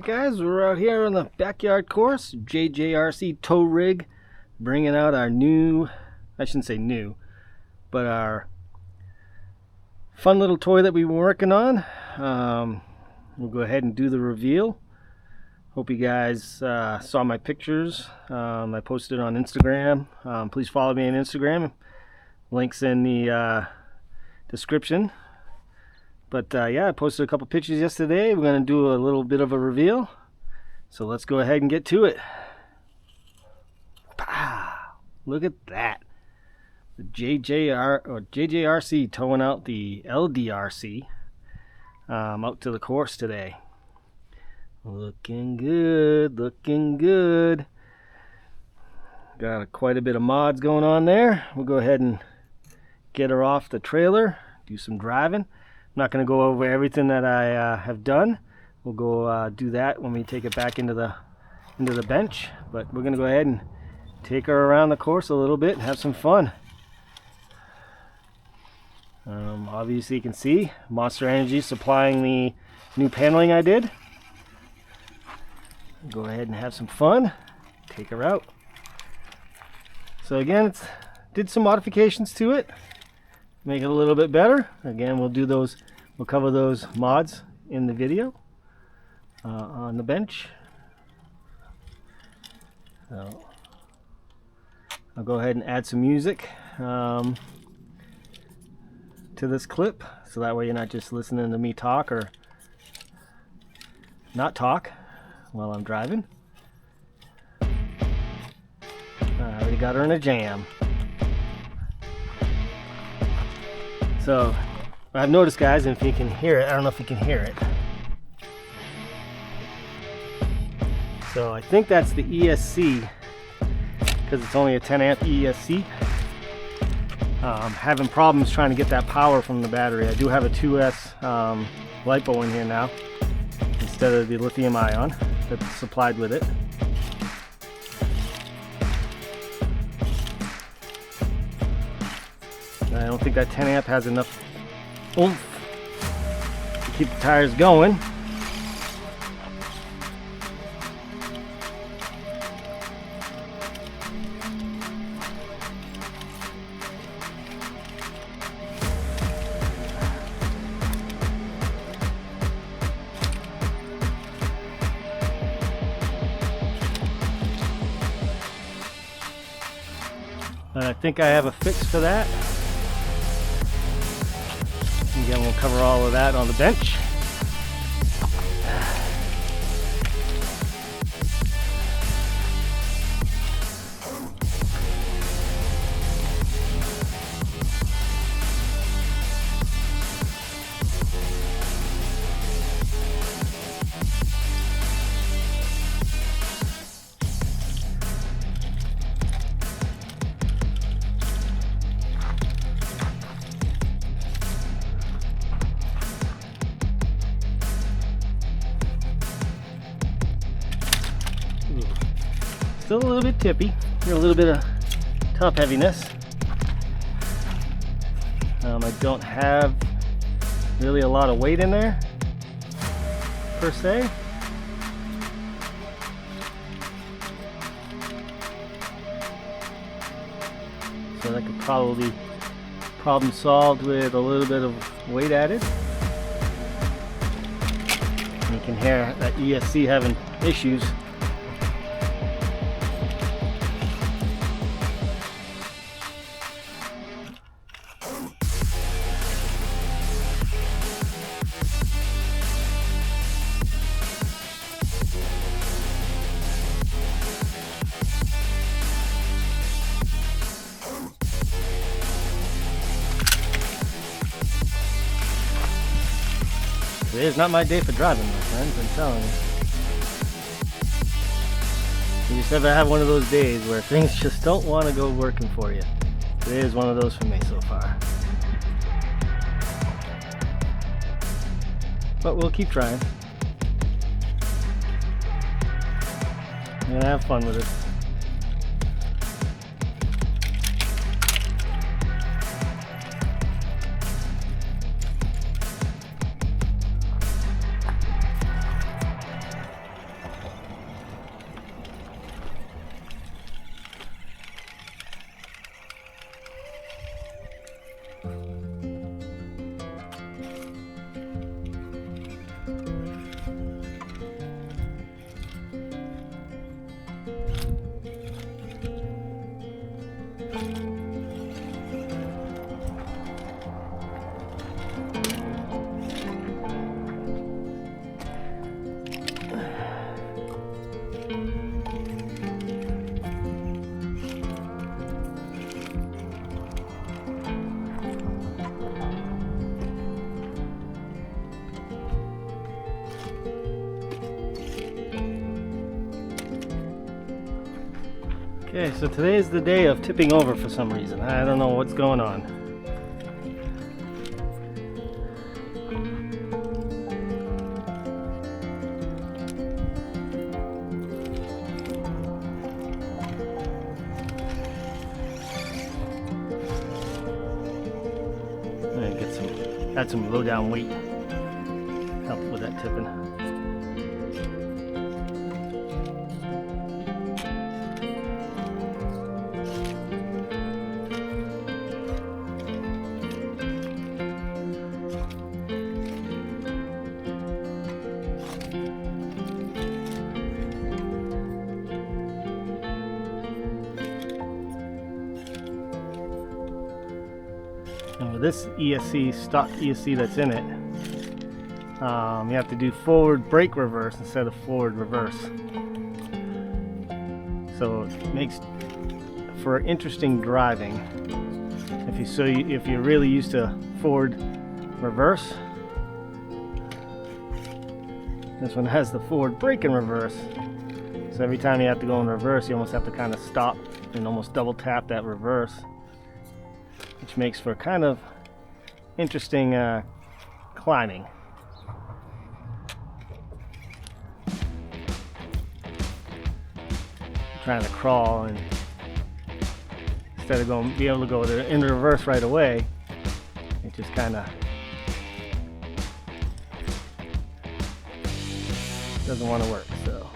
Alright guys, we're out here on the backyard course, JJRC tow rig, bringing out our new, I shouldn't say new, but our fun little toy that we were working on. We'll go ahead and do the reveal. Hope you guys saw my pictures. I posted on Instagram. Please follow me on Instagram. Links in the description. But yeah, I posted a couple pictures yesterday. We're going to do a little bit of a reveal. So let's go ahead and get to it. Pow! Look at that. The JJRC towing out the LDRC out to the course today. Looking good, looking good. Got quite a bit of mods going on there. We'll go ahead and get her off the trailer, do some driving. I'm not going to go over everything that I have done. We'll go do that when we take it back into the bench. But we're going to go ahead and take her around the course a little bit and have some fun. Obviously you can see Monster Energy supplying the new paneling I did. Go ahead and have some fun. Take her out. So again, did some modifications to it. Make it a little bit better. Again, we'll cover those mods in the video on the bench. So I'll go ahead and add some music to this clip, so that way you're not just listening to me talk or not talk while I'm driving. I already got her in a jam. So I've noticed, guys, if you can hear it, I don't know if you can hear it. So I think that's the ESC, because it's only a 10 amp ESC. Having problems trying to get that power from the battery. I do have a 2S LiPo in here now, instead of the lithium ion that's supplied with it. I don't think that 10 amp has enough oomph to keep the tires going. And I think I have a fix for that. Again, we'll cover all of that on the bench. Still a little bit tippy, a little bit of top heaviness. I don't have really a lot of weight in there, per se. So that could probably be problem solved with a little bit of weight added. And you can hear that ESC having issues. Today's not my day for driving, my friends, I'm telling you. You just ever have one of those days where things just don't want to go working for you. Today is one of those for me so far. But we'll keep trying. I'm gonna have fun with it. Okay, so today is the day of tipping over for some reason. I don't know what's going on. I'm gonna add some low down weight. Help with that tipping. And with this ESC, stock ESC that's in it, you have to do forward brake reverse instead of forward reverse. So it makes for interesting driving. If you're really used to forward reverse, this one has the forward brake and reverse. So every time you have to go in reverse, you almost have to kind of stop and almost double tap that reverse, which makes for kind of interesting climbing. Trying to crawl, and instead of be able to go in reverse right away, it just kind of doesn't want to work. So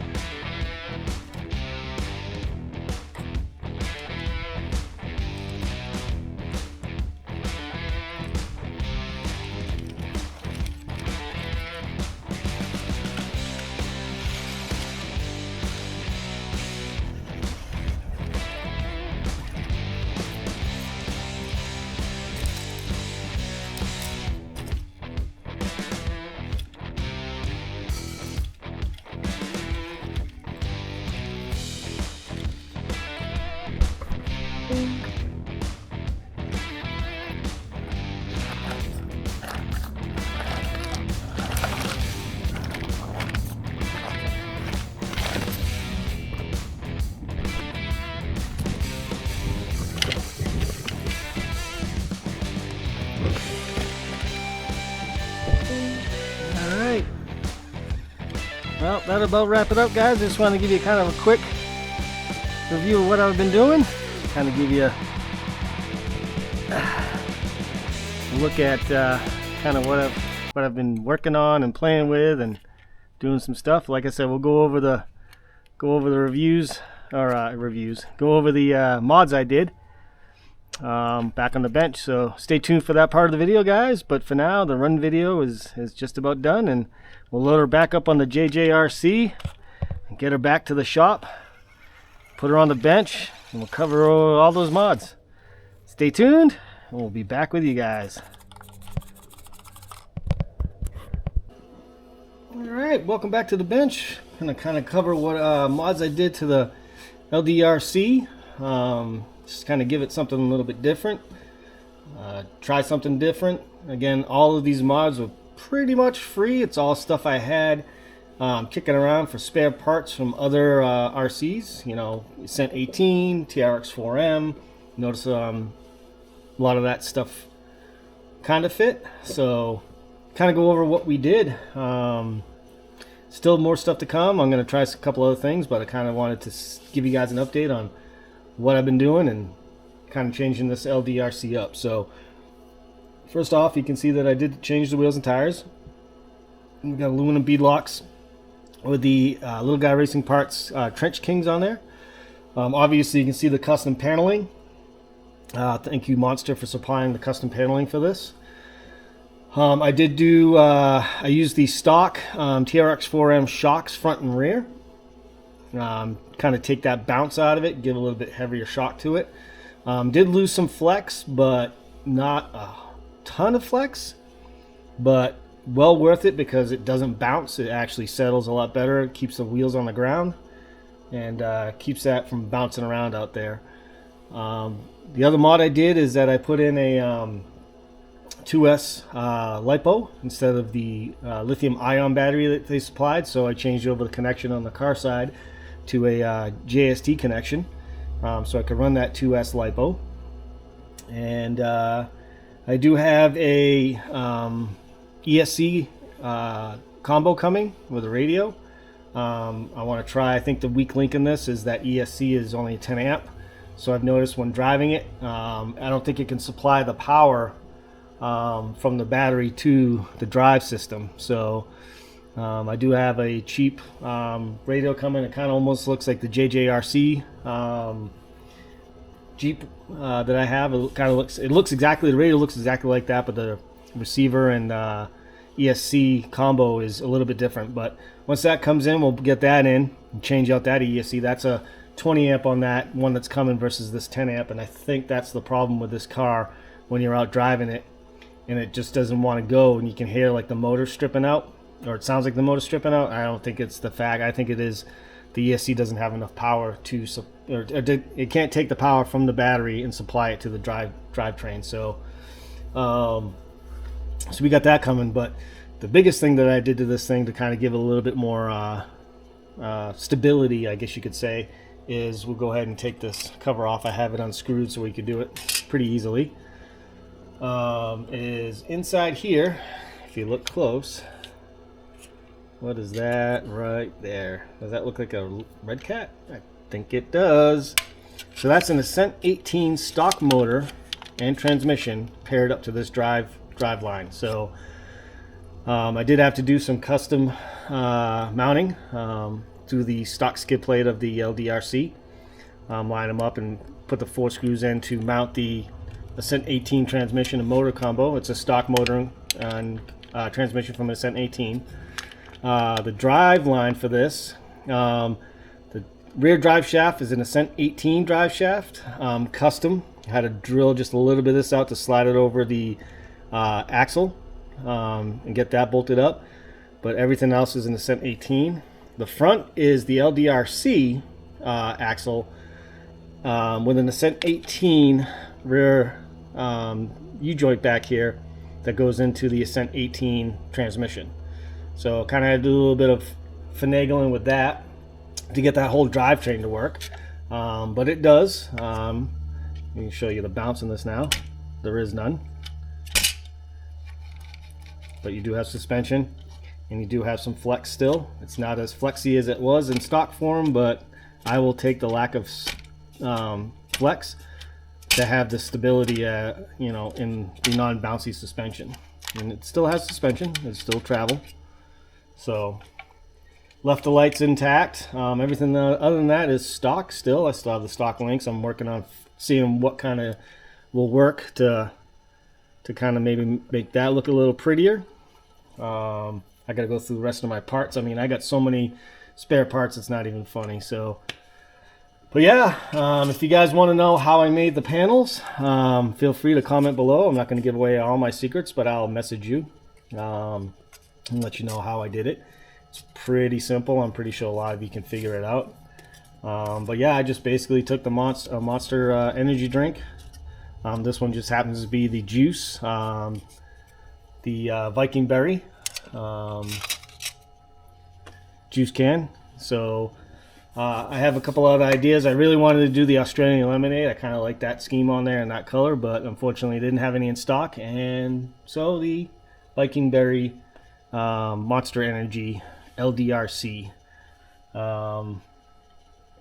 well, that'll about wrap it up, guys. I just want to give you kind of a quick review of what I've been doing. Kind of give you a look at kind of what I've been working on and playing with and doing some stuff. Like I said, we'll go over the reviews or go over the mods I did back on the bench. So stay tuned for that part of the video, guys. But for now, the run video is just about done, and we'll load her back up on the JJRC and get her back to the shop, put her on the bench, and we'll cover all those mods. Stay tuned, and we'll be back with you guys. Alright, welcome back to the bench. I'm going to kind of cover what mods I did to the LDRC. Just kind of give it something a little bit different. Try something different. Again, all of these mods were pretty much free. It's all stuff I had kicking around for spare parts from other RCs. You know, Cent 18, TRX 4M. Notice a lot of that stuff kind of fit. So kind of go over what we did. Still more stuff to come. I'm going to try a couple other things, but I kind of wanted to give you guys an update on what I've been doing and kind of changing this LDRC up. So first off, you can see that I did change the wheels and tires. We've got aluminum bead locks with the Little Guy Racing Parts Trench Kings on there. Obviously, you can see the custom paneling. Thank you, Monster, for supplying the custom paneling for this. I did do, I used the stock TRX 4M shocks front and rear. Kind of take that bounce out of it, give a little bit heavier shock to it. Did lose some flex, but not a ton of flex, but well worth it because it doesn't bounce. It actually settles a lot better. It keeps the wheels on the ground and keeps that from bouncing around out there. The other mod I did is that I put in a 2S LiPo instead of the lithium ion battery that they supplied. So I changed over the connection on the car side to a JST connection. so I could run that 2S LiPo. And I do have a ESC combo coming with a radio. I want to try, I think the weak link in this is that ESC is only a 10 amp. So I've noticed when driving it, I don't think it can supply the power from the battery to the drive system. So I do have a cheap radio coming. It kind of almost looks like the JJRC Jeep that I have. It kind of looks, the radio looks exactly like that, but the receiver and ESC combo is a little bit different. But once that comes in, we'll get that in and change out that ESC. That's a 20 amp on that one that's coming versus this 10 amp, and I think that's the problem with this car when you're out driving it and it just doesn't want to go, and you can hear like the motor stripping out, or it sounds like the motor stripping out. I don't think it's the fact. I think it is the ESC doesn't have enough power to, or it can't take the power from the battery and supply it to the drivetrain. So so we got that coming. But the biggest thing that I did to this thing to kind of give it a little bit more stability, I guess you could say, is we'll go ahead and take this cover off. I have it unscrewed so we could do it pretty easily. Is inside here, if you look close, what is that right there? Does that look like a Red Cat? I think it does. So that's an Ascent 18 stock motor and transmission paired up to this drive line. So I did have to do some custom mounting to the stock skid plate of the LDRC. Line them up and put the 4 screws in to mount the Ascent 18 transmission and motor combo. It's a stock motor and transmission from Ascent 18. The drive line for this, the rear drive shaft is an Ascent 18 drive shaft, custom. I had to drill just a little bit of this out to slide it over the axle and get that bolted up, but everything else is an Ascent 18. The front is the LDRC axle with an Ascent 18 rear U-joint back here that goes into the Ascent 18 transmission. So kind of had to do a little bit of finagling with that to get that whole drivetrain to work, but it does. Let me show you the bounce in this now. There is none, but you do have suspension and you do have some flex still. It's not as flexy as it was in stock form, but I will take the lack of flex to have the stability you know, in the non-bouncy suspension. And it still has suspension, it's still travel. So left the lights intact. Everything other than that is stock still. I still have the stock links. I'm working on seeing what kind of will work to kind of maybe make that look a little prettier. I gotta go through the rest of my parts. I mean, I got so many spare parts, it's not even funny. So, but yeah, if you guys want to know how I made the panels, feel free to comment below. I'm not going to give away all my secrets, but I'll message you and let you know how I did it. It's pretty simple. I'm pretty sure a lot of you can figure it out. But yeah, I just basically took the Monster energy drink. This one just happens to be the juice, the Viking berry juice can. So I have a couple other ideas. I really wanted to do the Australian lemonade. I kind of like that scheme on there and that color, but unfortunately didn't have any in stock, and so the Viking berry Monster Energy LDRC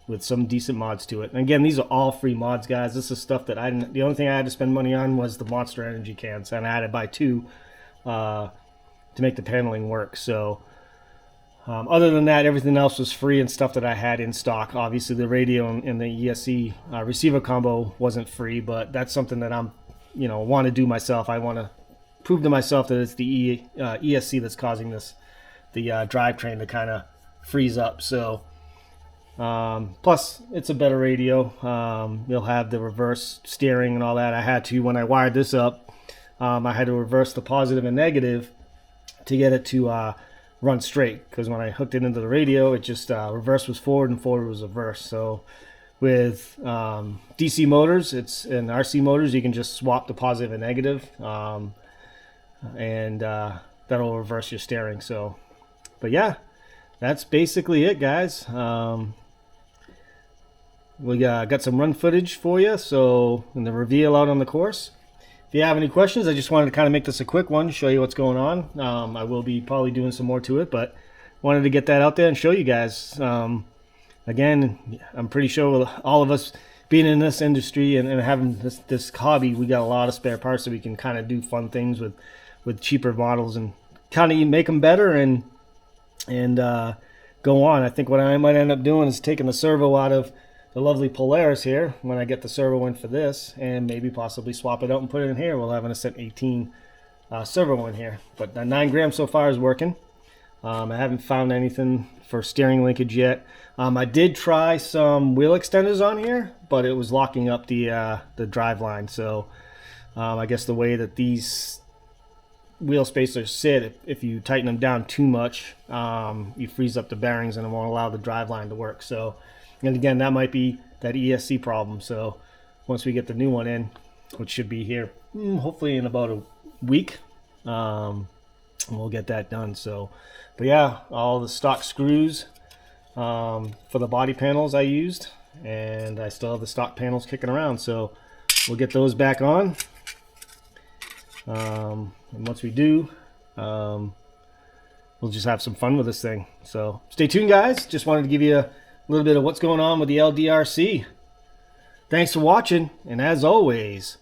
with some decent mods to it. And again, these are all free mods, guys. This is stuff that I didn't, the only thing I had to spend money on was the Monster Energy cans, and I had to buy 2 to make the paneling work. So other than that, everything else was free and stuff that I had in stock. Obviously the radio and the ESC receiver combo wasn't free, but that's something that I'm, you know, want to do myself. I want to prove to myself that it's the ESC that's causing this, the drivetrain to kind of freeze up. So plus it's a better radio. You'll have the reverse steering and all that. I had to, when I wired this up, I had to reverse the positive and negative to get it to run straight, because when I hooked it into the radio, it just reverse was forward and forward was reverse. So with DC motors, it's in RC motors, you can just swap the positive and negative, and that'll reverse your steering. So, but yeah, that's basically it, guys. we got some run footage for you, so in the reveal out on the course. If you have any questions, I just wanted to kind of make this a quick one, show you what's going on. I will be probably doing some more to it, but wanted to get that out there and show you guys. Again, I'm pretty sure all of us being in this industry and having this hobby, we got a lot of spare parts, so we can kind of do fun things with cheaper models and kind of make them better and go on. I think what I might end up doing is taking the servo out of the lovely Polaris here when I get the servo in for this, and maybe possibly swap it out and put it in here. We'll have an Ascent 18 servo in here, but the 9 grams so far is working. I haven't found anything for steering linkage yet. I did try some wheel extenders on here, but it was locking up the drive line. So I guess the way that these wheel spacers sit, if you tighten them down too much, you freeze up the bearings and it won't allow the drive line to work. So, and again, that might be that ESC problem. So once we get the new one in, which should be here hopefully in about a week, we'll get that done. So, but yeah, all the stock screws for the body panels I used, and I still have the stock panels kicking around, so we'll get those back on. And once we do, we'll just have some fun with this thing. So stay tuned, guys. Just wanted to give you a little bit of what's going on with the LDRC. Thanks for watching, and as always,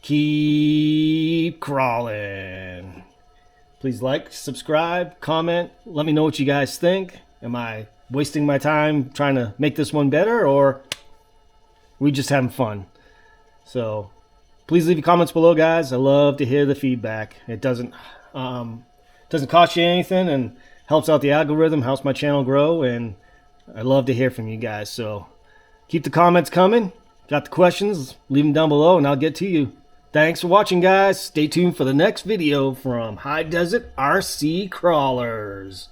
keep crawling. Please like, subscribe, comment, let me know what you guys think. Am I wasting my time trying to make this one better, or we just having fun? So please leave your comments below, guys. I love to hear the feedback. It doesn't cost you anything and helps out the algorithm, helps my channel grow, and I love to hear from you guys. So keep the comments coming. Got the questions, leave them down below and I'll get to you. Thanks for watching, guys. Stay tuned for the next video from High Desert RC Crawlers.